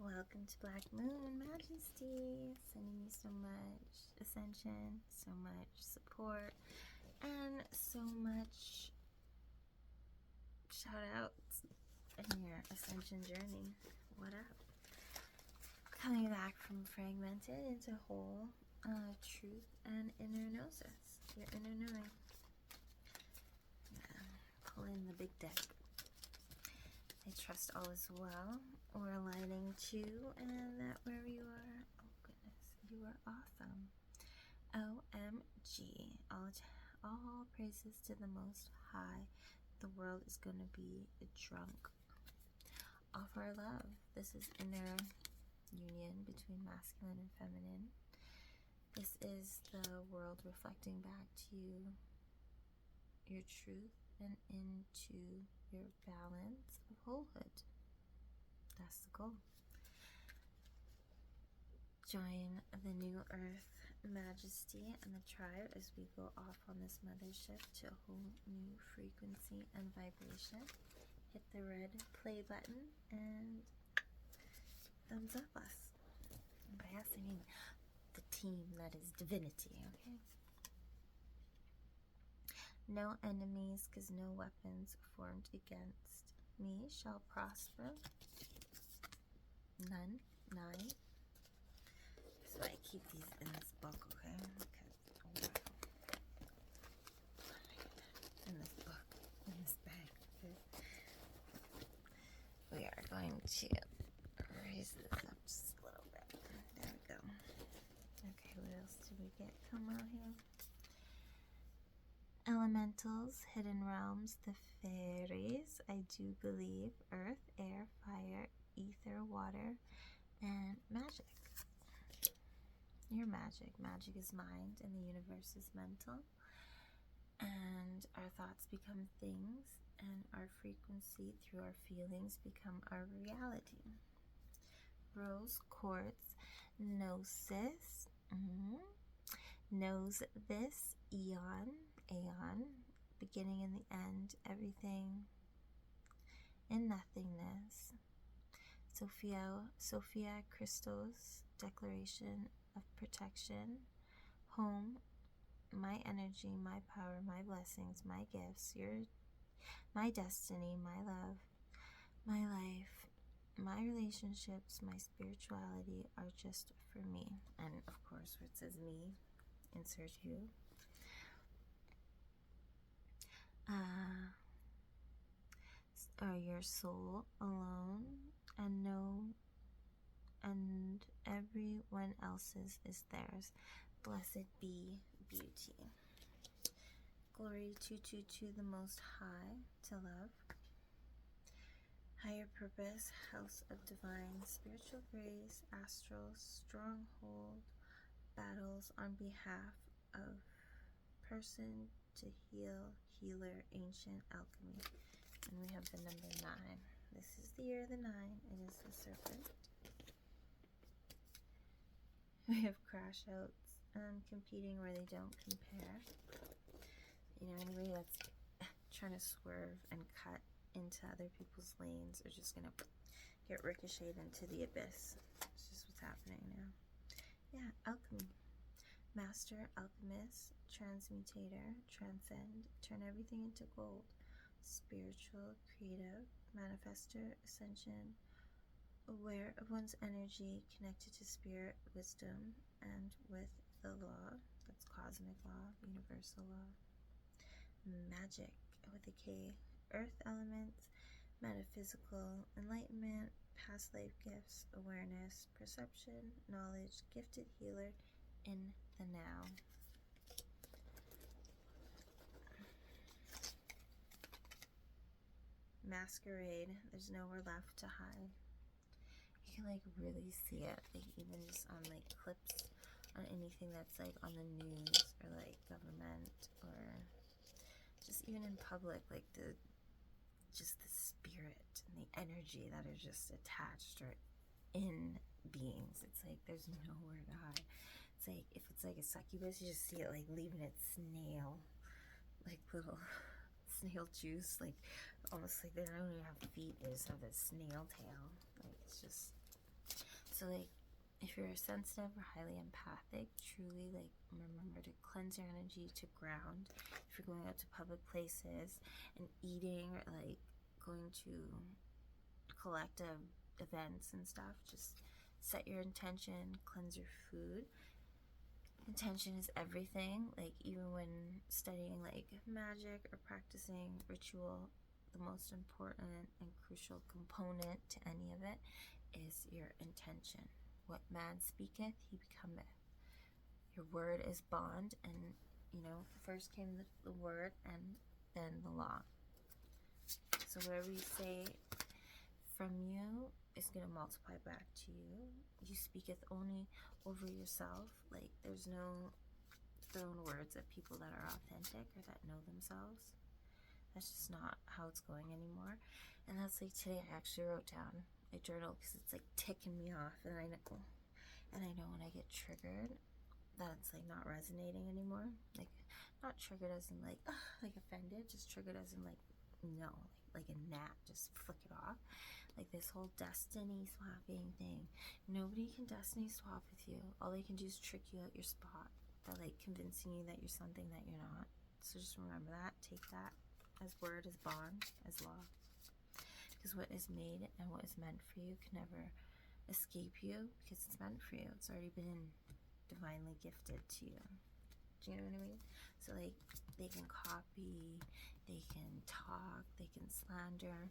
Welcome to Black Moon Majesty. Sending you so much ascension, so much support, and so much shout outs in your ascension journey. What up? Coming back from fragmented into whole, truth and inner gnosis. Your inner knowing. Yeah. Pull in the big deck. I trust all is well. We're aligning to, and that where you are, oh goodness, you are awesome. OMG. All praises to the Most High. The world is going to be drunk off our love. This is inner union between masculine and feminine. This is the world reflecting back to you, your truth, and into your balance of wholehood. That's the goal. Join the new earth majesty and the tribe as we go off on this mothership to a whole new frequency and vibration. Hit the red play button and thumbs up us. And by us, I mean the team that is divinity, okay? No enemies, because no weapons formed against me shall prosper. None. So I keep these in this book, okay? Because, in this book, in this bag, okay? We are going to raise this up just a little bit. There we go. Okay, what else did we get? Come out here. Elementals, hidden realms, the fairies, I do believe, earth, air, fire, ether, water, and magic. Your magic. Magic is mind and the universe is mental. And our thoughts become things, and our frequency through our feelings become our reality. Rose quartz, gnosis, knows this, aeon, beginning and the end, everything in nothingness. Sophia Christos, declaration of protection, home, my energy, my power, my blessings, my gifts, my destiny, my love, my life, my relationships, my spirituality are just for me. And of course, where it says me, insert who. Are your soul alone, and everyone else's is theirs. Blessed be beauty. Glory to the Most High, to love. Higher purpose, house of divine spiritual grace, astral stronghold, battles on behalf of person to heal, healer, ancient alchemy. And we have the number 9. This is the year of the 9. It is the serpent. We have crash outs, competing where they don't compare. You know, anybody that's trying to swerve and cut into other people's lanes are just going to get ricocheted into the abyss. It's just what's happening now. Yeah, alchemy. Master, alchemist, transmutator, transcend, turn everything into gold. Spiritual, creative, manifester, ascension, aware of one's energy, connected to spirit, wisdom, and with the law. That's cosmic law, universal law. Magic with a K. Earth elements, metaphysical, enlightenment, past life gifts, awareness, perception, knowledge, gifted healer in the now. Masquerade, there's nowhere left to hide. You can like really see it, like even just on like clips on anything that's like on the news or like government or just even in public, like the spirit and the energy that are just attached or in beings. It's like there's nowhere to hide. It's like if it's like a succubus, you just see it like leaving its snail, like little snail juice, like almost like they don't even have feet, they just have this snail tail. Like it's just So like, if you're sensitive or highly empathic, truly like remember to cleanse your energy, to ground. If you're going out to public places and eating, or like going to collective events and stuff, just set your intention, cleanse your food. Intention is everything. Like even when studying like magic or practicing ritual, the most important and crucial component to any of it is your intention. What man speaketh, he becometh. Your word is bond, and first came the word and then the law. So whatever you say from you is going to multiply back to you. You speaketh only over yourself. Like there's no thrown words at people that are authentic or that know themselves. That's just not how it's going anymore. And that's like today I actually wrote down a journal because it's like ticking me off, and I know when I get triggered that it's like not resonating anymore. Like not triggered as in like like offended, just triggered as in like no, like a gnat, just flick it off. Like this whole destiny swapping thing. Nobody can destiny swap with you. All they can do is trick you out your spot by like convincing you that you're something that you're not. So just remember that. Take that as word, as bond, as law. Because what is made and what is meant for you can never escape you, because it's meant for you. It's already been divinely gifted to you. Do you know what I mean? So like they can copy, they can talk, they can slander,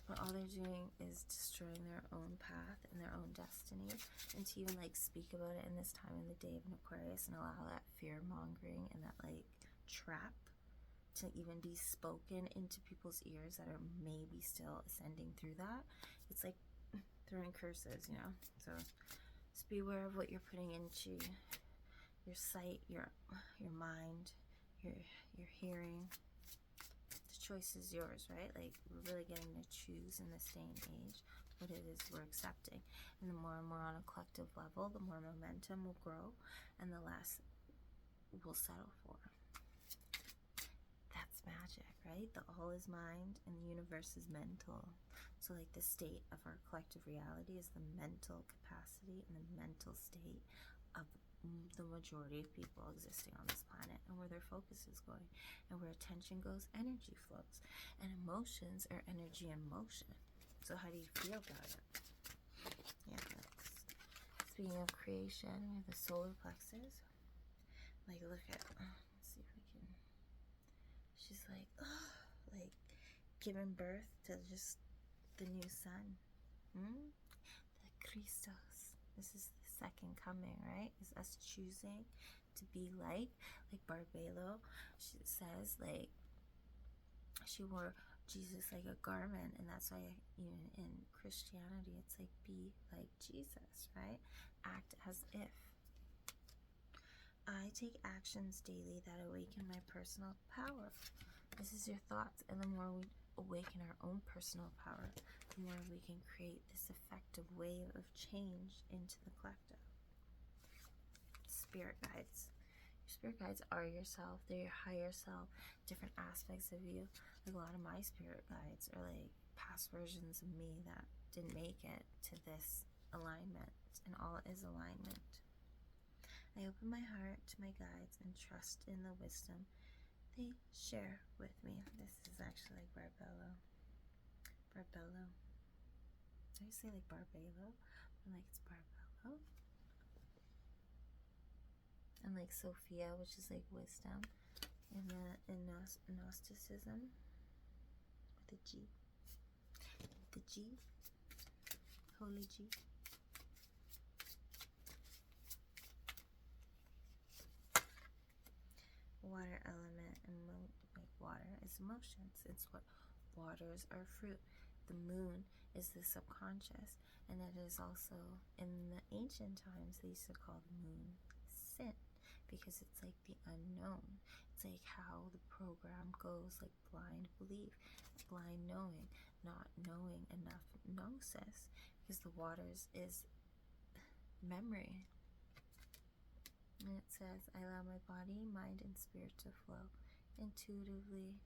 but all they're doing is destroying their own path and their own destiny. And to even like speak about it in this time in the day of an Aquarius and allow that fear mongering and that like trap to even be spoken into people's ears that are maybe still ascending through that, it's like throwing curses, So just be aware of what you're putting into your sight, your mind, your hearing. The choice is yours, right? Like we're really getting to choose in this day and age what it is we're accepting. And the more and more on a collective level, the more momentum will grow and the less we'll settle for. That's magic, right? The all is mind and the universe is mental. So like the state of our collective reality is the mental capacity and the mental state of the majority of people existing on this planet, and where their focus is going, and where attention goes, energy flows, and emotions are energy in motion. So how do you feel about it? Yeah, speaking of creation, we have the solar plexus. Like look at, let's see if we can, she's like, like giving birth to just the new sun. The Christos. This is the second coming, right? Is us choosing to be like Barbelo. She says like she wore Jesus like a garment, and that's why even in Christianity it's like be like Jesus, right? Act as if. I take actions daily that awaken my personal power. This is your thoughts, and the more we awaken our own personal power, the more we can create this effective wave of change into the collective. Spirit guides. Your spirit guides are yourself. They're your higher self, different aspects of you. Like a lot of my spirit guides are like past versions of me that didn't make it to this alignment, and all is alignment. I open my heart to my guides and trust in the wisdom they share with me. This is actually like Barbelo. Barbelo. I say like Barbelo, but like it's Barbelo. And like Sophia, which is like wisdom, in Gnosticism, with the G. The G. Holy G. Water element, and like water is emotions. It's what waters our fruit. The moon is the subconscious, and it is also in the ancient times they used to call the moon sin, because it's like the unknown. It's like how the program goes, like blind belief, blind knowing, not knowing enough gnosis, because the waters is memory. And it says, I allow my body, mind, and spirit to flow intuitively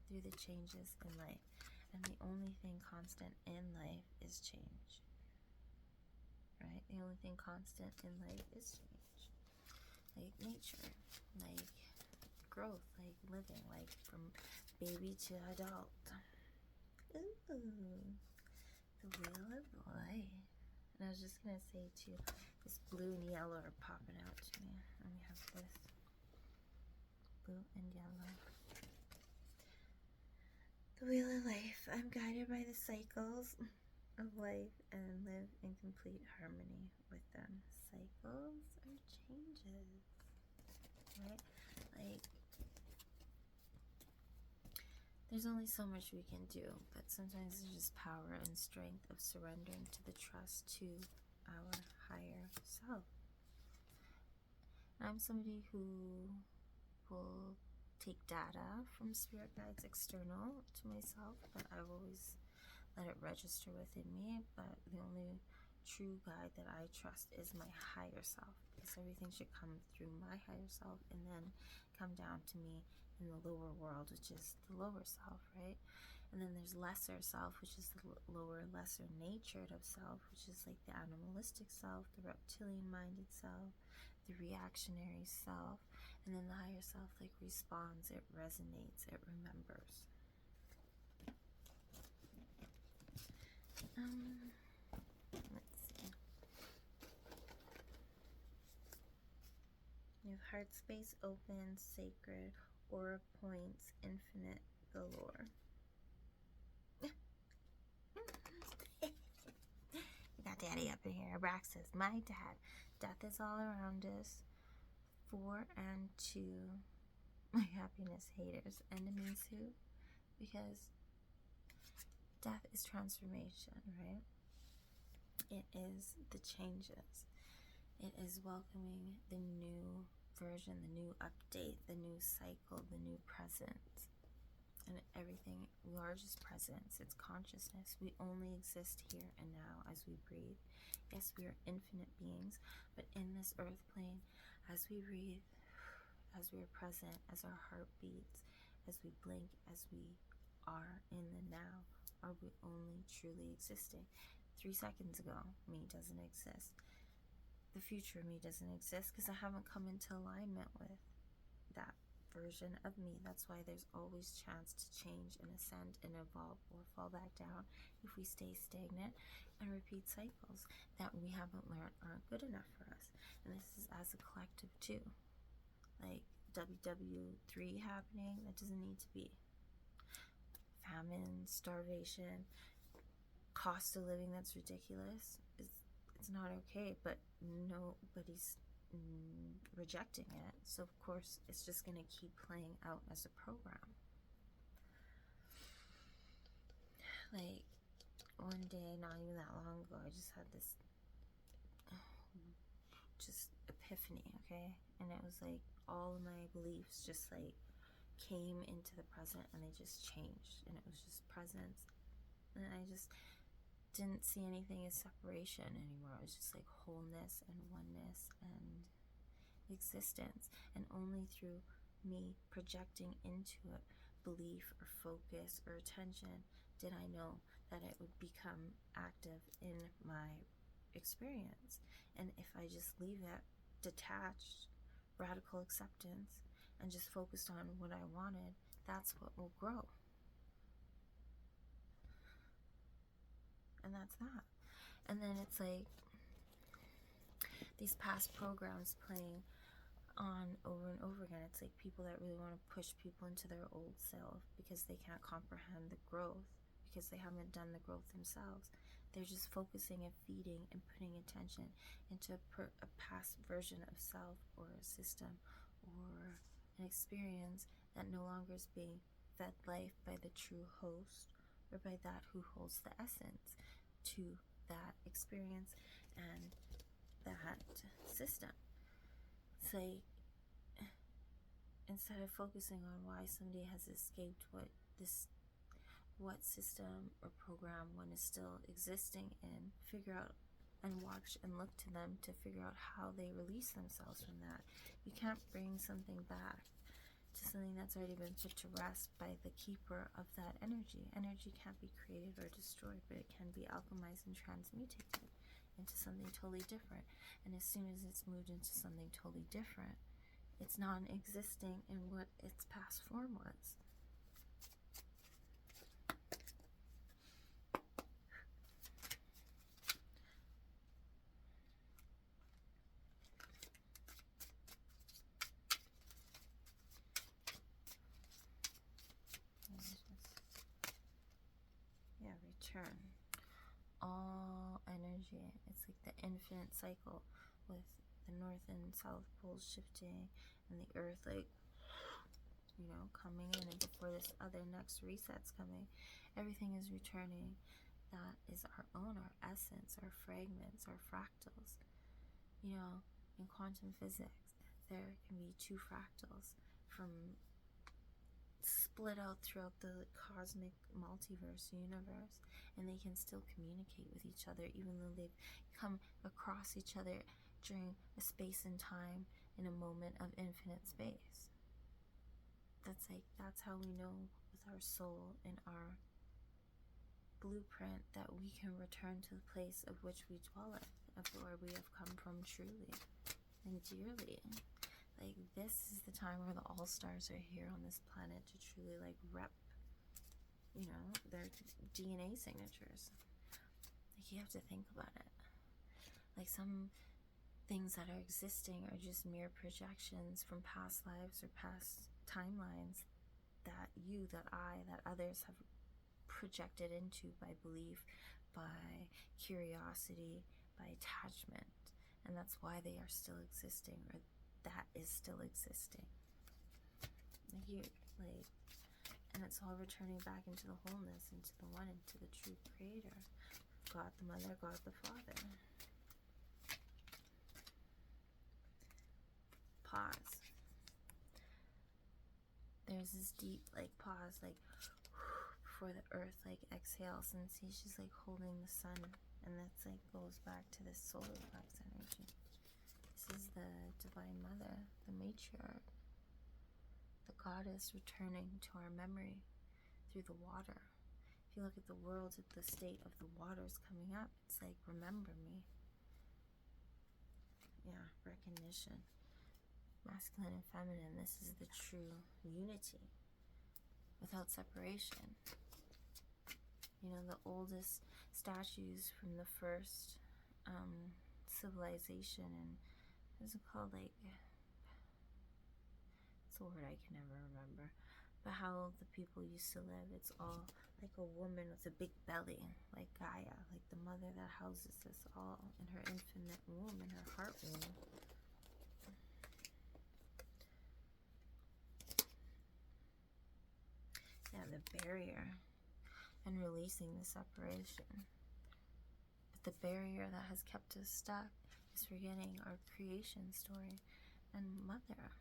through the changes in life. And the only thing constant in life is change. right? The only thing constant in life is change. Like nature, like growth, like living, like from baby to adult. Ooh, the wheel of life. And I was just gonna say too, this blue and yellow are popping out to me. And we have this blue and yellow. The wheel of life. I'm guided by the cycles of life and live in complete harmony with them. Cycles are changes, right? Like, there's only so much we can do, but sometimes there's just power and strength of surrendering to the trust to our higher self. I'm somebody who will take data from spirit guides external to myself, but I've always let it register within me. But the only true guide that I trust is my higher self, because everything should come through my higher self and then come down to me in the lower world, which is the lower self, right? And then there's lesser self, which is the lower, lesser natured of self, which is like the animalistic self, the reptilian minded self, the reactionary self. And then the higher self like responds, it resonates, it remembers. Let's see. You have heart space open, sacred, aura points, infinite, galore. You got daddy up in here. Brax says, my dad. Death is all around us. 4 and 2. My happiness haters. Enemies who? Because death is transformation, right? It is the changes. It is welcoming the new version, the new update, the new cycle, the new present. And everything, we are just presence. It's consciousness. We only exist here and now as we breathe. Yes, we are infinite beings, but in this earth plane, as we breathe, as we are present, as our heart beats, as we blink, as we are in the now, are we only truly existing? 3 seconds ago, me doesn't exist. The future me doesn't exist because I haven't come into alignment with that version of me. That's why there's always chance to change and ascend and evolve or fall back down if we stay stagnant and repeat cycles that we haven't learned aren't good enough for us. And this is as a collective too. Like WW3 happening, that doesn't need to be. Famine, starvation, cost of living that's ridiculous. It's not okay, but nobody's rejecting it. So of course it's just going to keep playing out as a program. Like one day, not even that long ago, I just had this just epiphany, okay? And it was like all of my beliefs just like came into the present and they just changed, and it was just presence, and I just didn't see anything as separation anymore. It was just like wholeness and oneness and existence. And only through me projecting into it belief or focus or attention did I know that it would become active in my experience. And if I just leave it detached, radical acceptance, and just focused on what I wanted, that's what will grow. And that's that. And then it's like these past programs playing on over and over again. It's like people that really want to push people into their old self because they can't comprehend the growth, because they haven't done the growth themselves. They're just focusing and feeding and putting attention into a past version of self or a system or an experience that no longer is being fed life by the true host or by that who holds the essence to that experience and that system. It's like, instead of focusing on why somebody has escaped what system or program one is still existing in, figure out and watch and look to them to figure out how they release themselves from that. You can't bring something back to something that's already been put to rest by the keeper of that energy. Energy can't be created or destroyed, but it can be alchemized and transmutated. into something totally different. And as soon as it's moved into something totally different, it's non-existing in what its past form was. Return all energy. It's like the infinite cycle with the north and south poles shifting and the earth like, you know, coming in, and before this other next reset's coming, everything is returning. That is our own, our essence, our fragments, our fractals. You know, in quantum physics, there can be two fractals from split out throughout the cosmic multiverse universe, and they can still communicate with each other even though they've come across each other during a space and time in a moment of infinite space. That's how we know with our soul and our blueprint that we can return to the place of which we dwell in, of where we have come from truly and dearly. Like, this is the time where the all-stars are here on this planet to truly, like, rep, you know, their DNA signatures. Like, you have to think about it. Like, some things that are existing are just mere projections from past lives or past timelines that you, that I, that others have projected into by belief, by curiosity, by attachment. And that's why they are still existing, or that is still existing. And it's all returning back into the wholeness, into the one, into the true creator. God the Mother, God the Father. Pause. There's this deep, like, pause, like, before the earth, like, exhales, and see she's, like, holding the sun. And that's, like, goes back to this solar plex energy. This is the Divine Mother, the matriarch, the goddess returning to our memory through the water. If you look at the world, at the state of the waters coming up, it's like, remember me. Yeah, recognition. Masculine and feminine, this is the true unity without separation. You know, the oldest statues from the first civilization, and what's it called, like, it's a word I can never remember, but how the people used to live, it's all like a woman with a big belly, like Gaia, like the mother that houses us all in her infinite womb, in her heart womb. Yeah, the barrier and releasing the separation. But the barrier that has kept us stuck is forgetting our creation story and mother.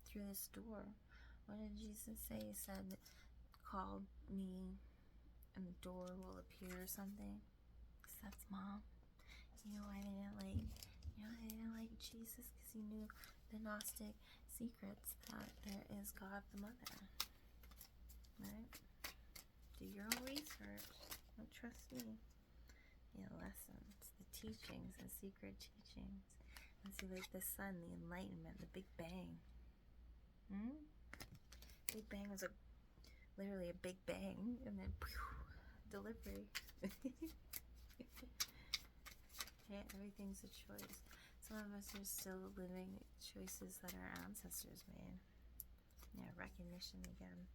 Through this door, what did Jesus say? He said, call me and the door will appear, or something. Because that's mom. You know why they didn't like Jesus? Because he knew the Gnostic secrets that there is God the Mother. Right? Do your own research. Don't trust me. The lessons, the teachings, the secret teachings. And see, like the sun, the enlightenment, the Big Bang. Big Bang was literally a big bang, and then delivery. Yeah, everything's a choice. Some of us are still living choices that our ancestors made. Yeah, recognition again.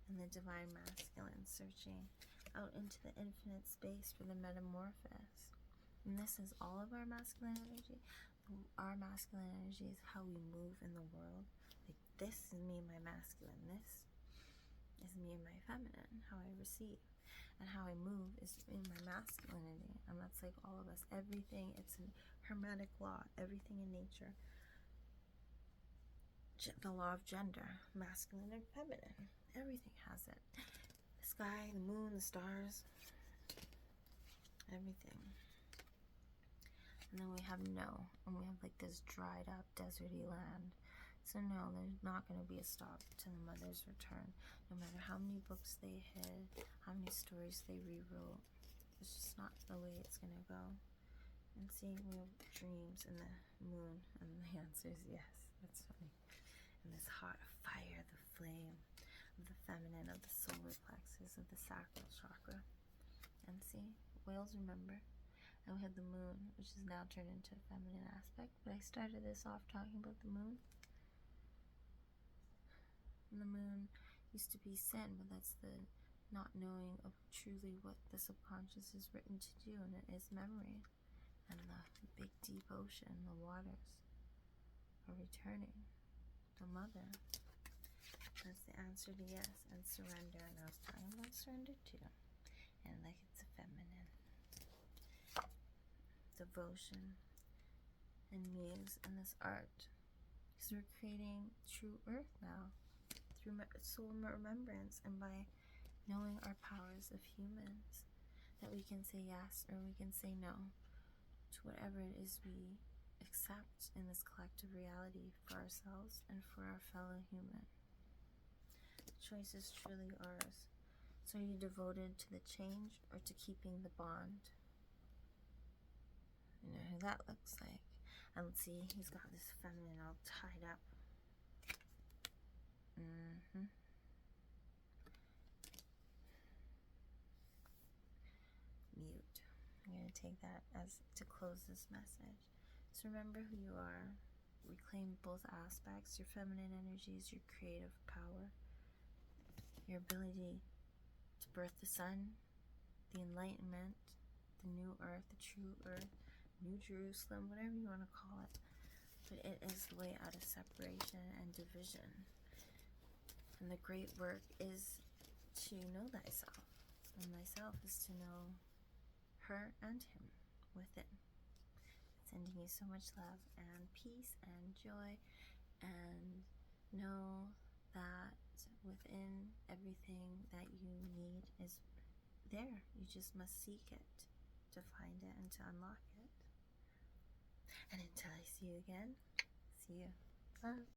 And the divine masculine searching out into the infinite space for the metamorphosis. And this is all of our masculine energy. Our masculine energy is how we move in the world. Like, this is me and my masculine. This is me and my feminine. How I receive. And how I move is in my masculinity. And that's like all of us. Everything, it's a hermetic law. Everything in nature. The law of gender. Masculine and feminine. Everything has it. The sky, the moon, the stars. Everything. And then we have no. And we have like this dried up, deserty land. So no, there's not going to be a stop to the mother's return. No matter how many books they hid, how many stories they rewrote. it's just not the way it's gonna go. And see, we have dreams in the moon, and the answer is yes. That's funny. And this hot fire, the flame of the feminine, of the solar plexus, of the sacral chakra. And see, whales remember. And we had the moon, which is now turned into a feminine aspect. But I started this off talking about the moon. And the moon used to be sin, but that's the not knowing of truly what the subconscious is written to do, and it is memory. And the big deep ocean, the waters are returning. The mother. That's the answer to yes. And surrender. And I was talking about surrender too. And like it's a feminine. Devotion and muse and this art. Because we're creating true earth now. Through soul remembrance. And by knowing our powers of humans. That we can say yes or we can say no. To whatever it is we accept in this collective reality for ourselves and for our fellow human. The choice is truly ours. So are you devoted to the change or to keeping the bond? You know who that looks like. And let's see, he's got this feminine all tied up. Mute. I'm going to take that as to close this message. So remember who you are. Reclaim both aspects. Your feminine energy is your creative power. Your ability to birth the sun, the enlightenment, the new earth, the true earth, New Jerusalem, whatever you want to call it. But it is the way out of separation and division. And the great work is to know thyself. And thyself is to know her and him within. Sending you so much love and peace and joy, and know that within everything that you need is there. You just must seek it to find it and to unlock it. And until I see you again, see you. Love.